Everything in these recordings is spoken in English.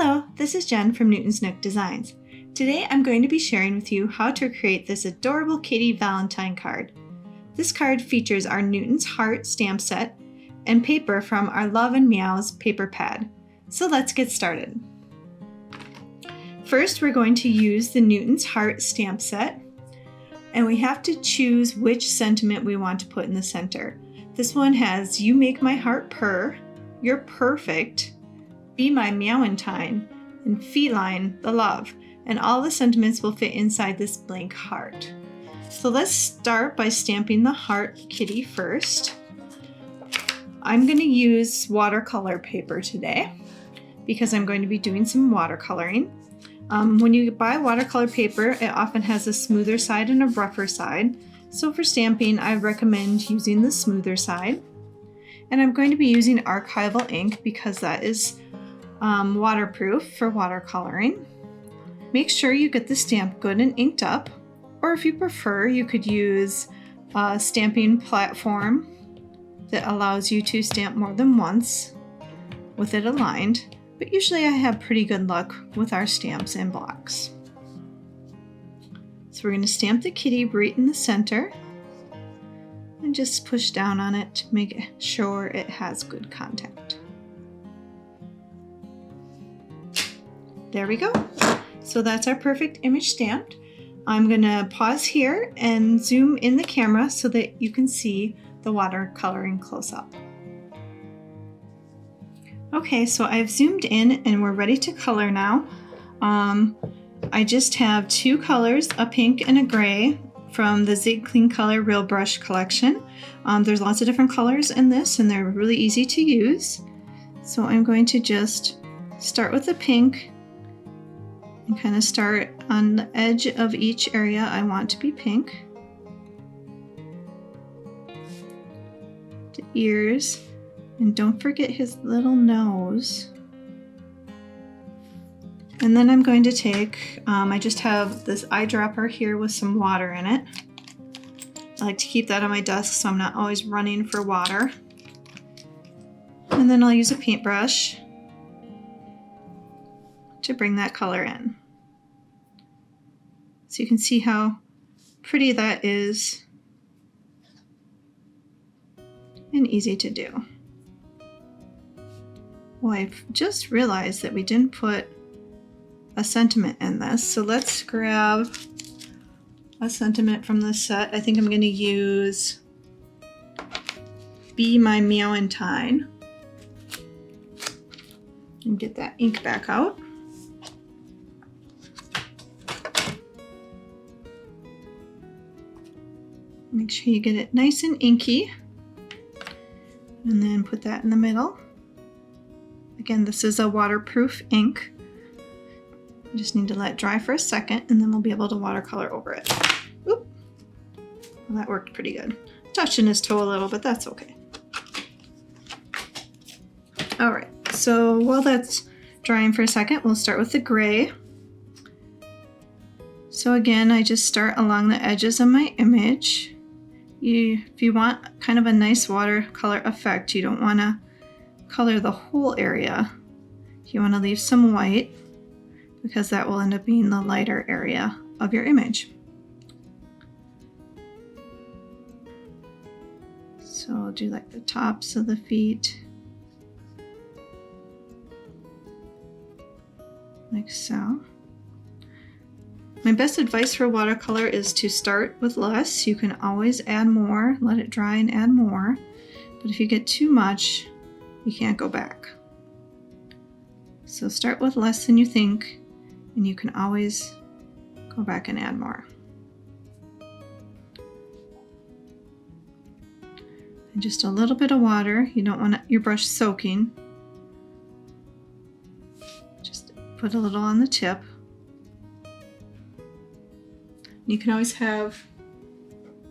Hello, this is Jen from Newton's Nook Designs. Today I'm going to be sharing with you how to create this adorable kitty Valentine card. This card features our Newton's Heart stamp set and paper from our Love Meows Paper Pad. So let's get started. First, we're going to use the Newton's Heart stamp set, and we have to choose which sentiment we want to put in the center. This one has "You make my heart purr," "You're perfect," "Be my MEOW-entine," and "Feline, the love," and all the sentiments will fit inside this blank heart. So let's start by stamping the heart kitty first. I'm going to use watercolor paper today because I'm going to be doing some watercoloring. When you buy watercolor paper, it often has a smoother side and a rougher side. So for stamping, I recommend using the smoother side. And I'm going to be using archival ink because that is waterproof for watercoloring. Make sure you get the stamp good and inked up, or if you prefer, you could use a stamping platform that allows you to stamp more than once with it aligned, but usually I have pretty good luck with our stamps and blocks. So we're going to stamp the kitty right in the center and just push down on it to make sure it has good contact. There we go. So that's our perfect image stamped. I'm going to pause here and zoom in the camera so that you can see the watercoloring close up. Okay, so I've zoomed in and we're ready to color now. I just have two colors, a pink and a gray, from the Zig Clean Color Real Brush collection. There's lots of different colors in this and they're really easy to use. So I'm going to just start with the pink and kind of start on the edge of each area I want to be pink. The ears, and don't forget his little nose. And then I'm going to take, I just have this eyedropper here with some water in it. I like to keep that on my desk so I'm not always running for water. And then I'll use a paintbrush to bring that color in. So you can see how pretty that is and easy to do. Well, I've just realized that we didn't put a sentiment in this, so let's grab a sentiment from this set. I think I'm going to use "Be my MEOW-entine" and get that ink back out. Make sure you get it nice and inky, and then put that in the middle. Again, this is a waterproof ink. I just need to let it dry for a second and then we'll be able to watercolor over it. Oop. Well, that worked pretty good. Touching his toe a little, but that's okay. All right, so while that's drying for a second, we'll start with the gray. So again, I just start along the edges of my image. If you want kind of a nice watercolor effect, you don't want to color the whole area. You want to leave some white because that will end up being the lighter area of your image. So I'll do like the tops of the feet, like so. My best advice for watercolor is to start with less. You can always add more, let it dry and add more. But if you get too much, you can't go back. So start with less than you think, and you can always go back and add more. And just a little bit of water. You don't want your brush soaking. Just put a little on the tip. You can always have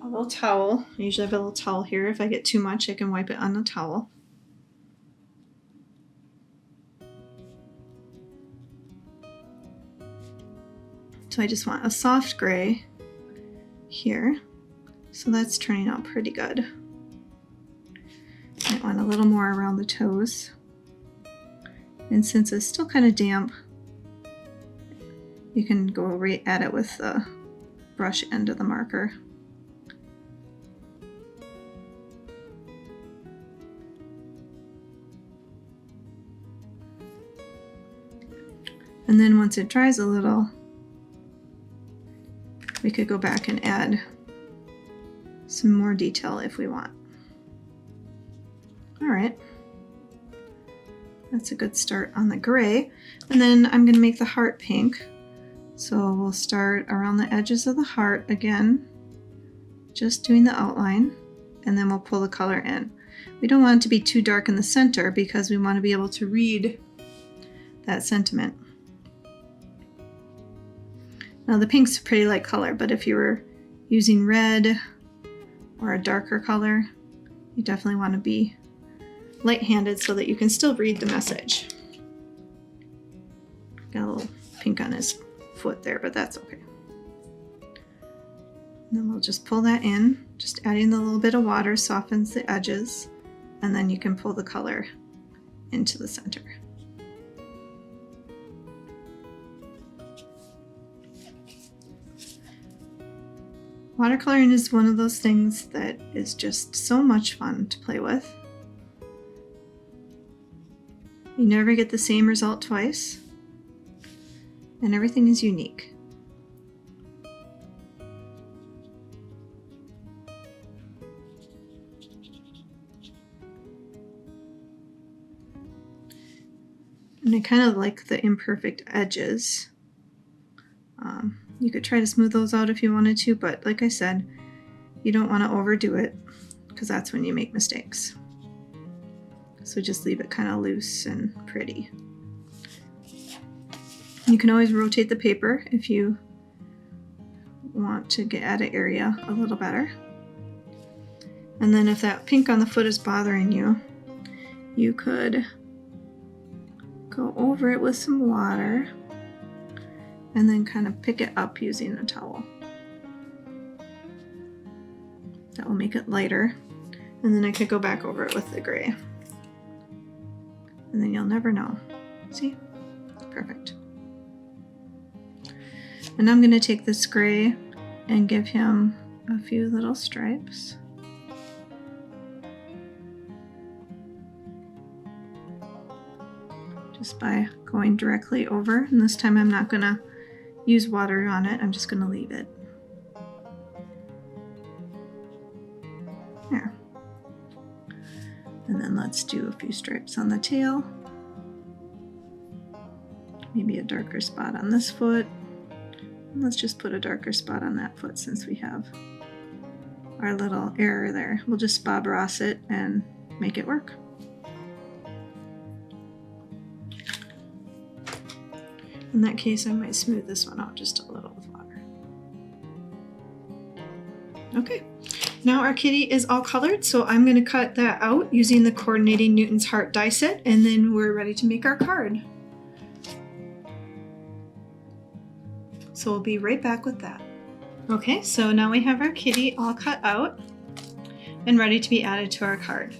a little towel. I usually have a little towel here. If I get too much, I can wipe it on the towel. So I just want a soft gray here. So that's turning out pretty good. I want a little more around the toes. And since it's still kind of damp, you can go right at it with the brush end of the marker. And then once it dries a little, we could go back and add some more detail if we want. All right, that's a good start on the gray. And then I'm gonna make the heart pink. So we'll start around the edges of the heart again, just doing the outline, and then we'll pull the color in. We don't want it to be too dark in the center because we want to be able to read that sentiment. Now the pink's a pretty light color, but if you were using red or a darker color, you definitely want to be light-handed so that you can still read the message. Got a little pink on his foot there, but that's okay. And then we'll just pull that in, just adding the little bit of water softens the edges, and then you can pull the color into the center. Watercoloring is one of those things that is just so much fun to play with. You never get the same result twice, and everything is unique. And I kind of like the imperfect edges. You could try to smooth those out if you wanted to, but like I said, you don't want to overdo it because that's when you make mistakes. So just leave it kind of loose and pretty. You can always rotate the paper if you want to get at an area a little better. And then if that pink on the foot is bothering you, you could go over it with some water and then kind of pick it up using a towel. That will make it lighter. And then I could go back over it with the gray. And then you'll never know. See? Perfect. And I'm gonna take this gray and give him a few little stripes. Just by going directly over. And this time I'm not gonna use water on it, I'm just gonna leave it. There. And then let's do a few stripes on the tail. Maybe a darker spot on this foot. And let's just put a darker spot on that foot since we have our little error there. We'll just Bob Ross it and make it work. In that case, I might smooth this one out just a little with water. Okay, now our kitty is all colored, so I'm going to cut that out using the Coordinating Newton's Heart die set, and then we're ready to make our card. So we'll be right back with that. Okay, so now we have our kitty all cut out and ready to be added to our card.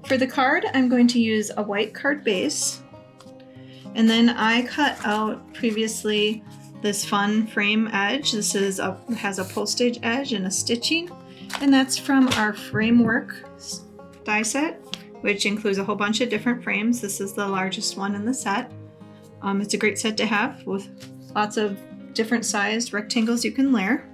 For the card, I'm going to use a white card base. And then I cut out previously this fun frame edge. This has a postage edge and a stitching, and that's from our framework die set, which includes a whole bunch of different frames. This is the largest one in the set. It's a great set to have with lots of different sized rectangles you can layer.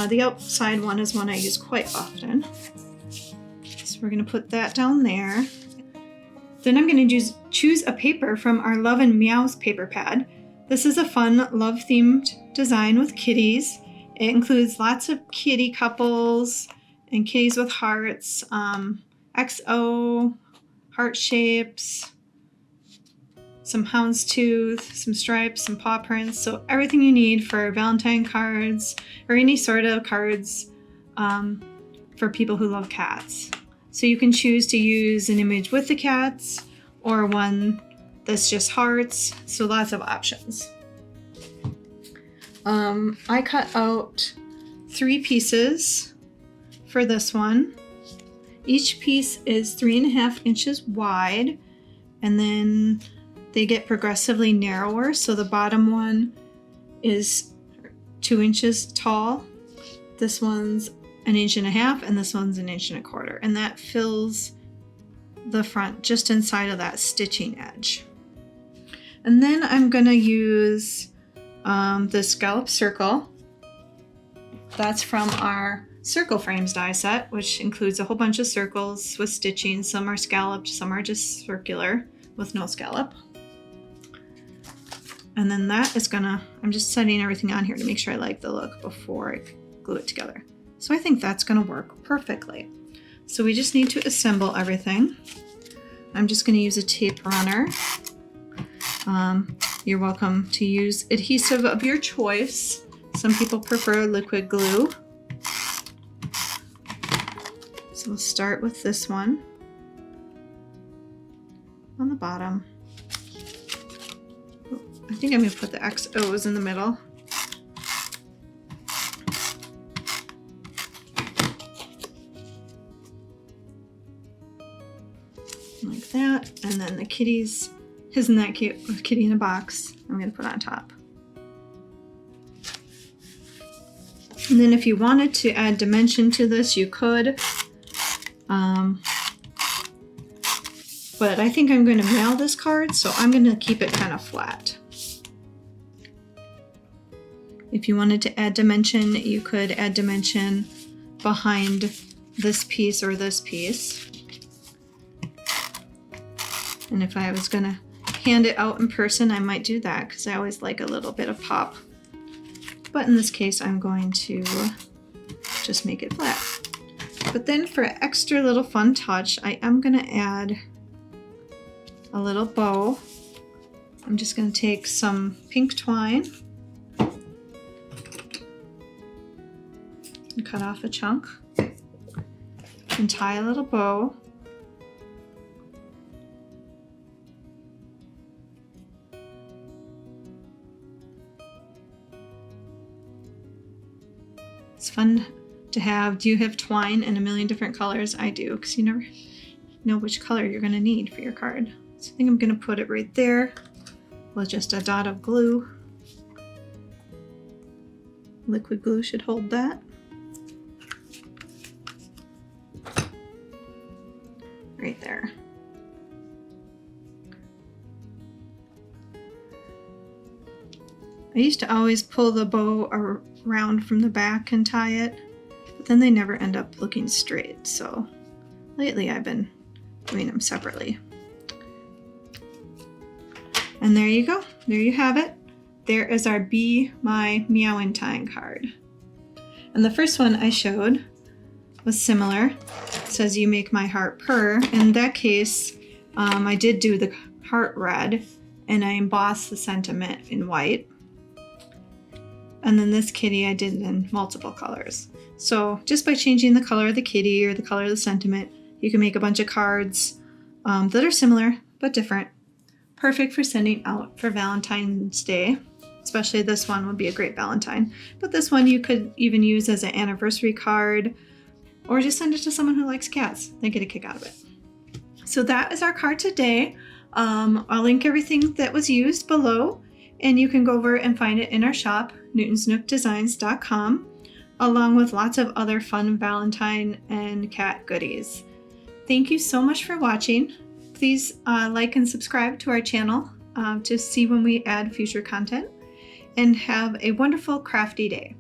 The outside one is one I use quite often. So we're going to put that down there. Then I'm going to choose a paper from our Love Meows Paper Pad. This is a fun love-themed design with kitties. It includes lots of kitty couples and kitties with hearts, XO, heart shapes, some houndstooth, some stripes, some paw prints. So everything you need for Valentine cards or any sort of cards for people who love cats. So you can choose to use an image with the cats or one that's just hearts, so lots of options. I cut out 3 pieces for this one. Each piece is 3.5 inches wide, and then they get progressively narrower. So the bottom one is 2 inches tall. This one's 1.5 inches, and this one's 1.25 inches. And that fills the front just inside of that stitching edge. And then I'm gonna use the scallop circle. That's from our circle frames die set, which includes a whole bunch of circles with stitching. Some are scalloped, some are just circular with no scallop. And then that is I'm just setting everything on here to make sure I like the look before I glue it together. So I think that's gonna work perfectly. So we just need to assemble everything. I'm just gonna use a tape runner. You're welcome to use adhesive of your choice. Some people prefer liquid glue. So we'll start with this one on the bottom. I think I'm going to put the XOs in the middle. Like that. And then the kitties, isn't that cute? With kitty in a box, I'm going to put on top. And then if you wanted to add dimension to this, you could. But I think I'm going to mail this card, so I'm going to keep it kind of flat. If you wanted to add dimension, you could add dimension behind this piece or this piece. And if I was going to hand it out in person, I might do that because I always like a little bit of pop. But in this case, I'm going to just make it flat. But then for an extra little fun touch, I am going to add a little bow. I'm just going to take some pink twine and cut off a chunk and tie a little bow. It's fun to have. Do you have twine in a million different colors? I do, because you never know which color you're going to need for your card. So I think I'm going to put it right there with just a dot of glue. Liquid glue should hold that. Right there. I used to always pull the bow around from the back and tie it, but then they never end up looking straight. So lately I've been doing them separately. And there you go. There you have it. There is our Be My MEOW-entine card. And the first one I showed was similar. It says, "You make my heart purr." In that case, I did do the heart red and I embossed the sentiment in white. And then this kitty I did in multiple colors. So just by changing the color of the kitty or the color of the sentiment, you can make a bunch of cards that are similar but different. Perfect for sending out for Valentine's Day. Especially this one would be a great Valentine. But this one you could even use as an anniversary card or just send it to someone who likes cats. They get a kick out of it. So that is our card today. I'll link everything that was used below, and you can go over and find it in our shop, newtonsnookdesigns.com, along with lots of other fun Valentine and cat goodies. Thank you so much for watching. Please like and subscribe to our channel to see when we add future content, and have a wonderful crafty day.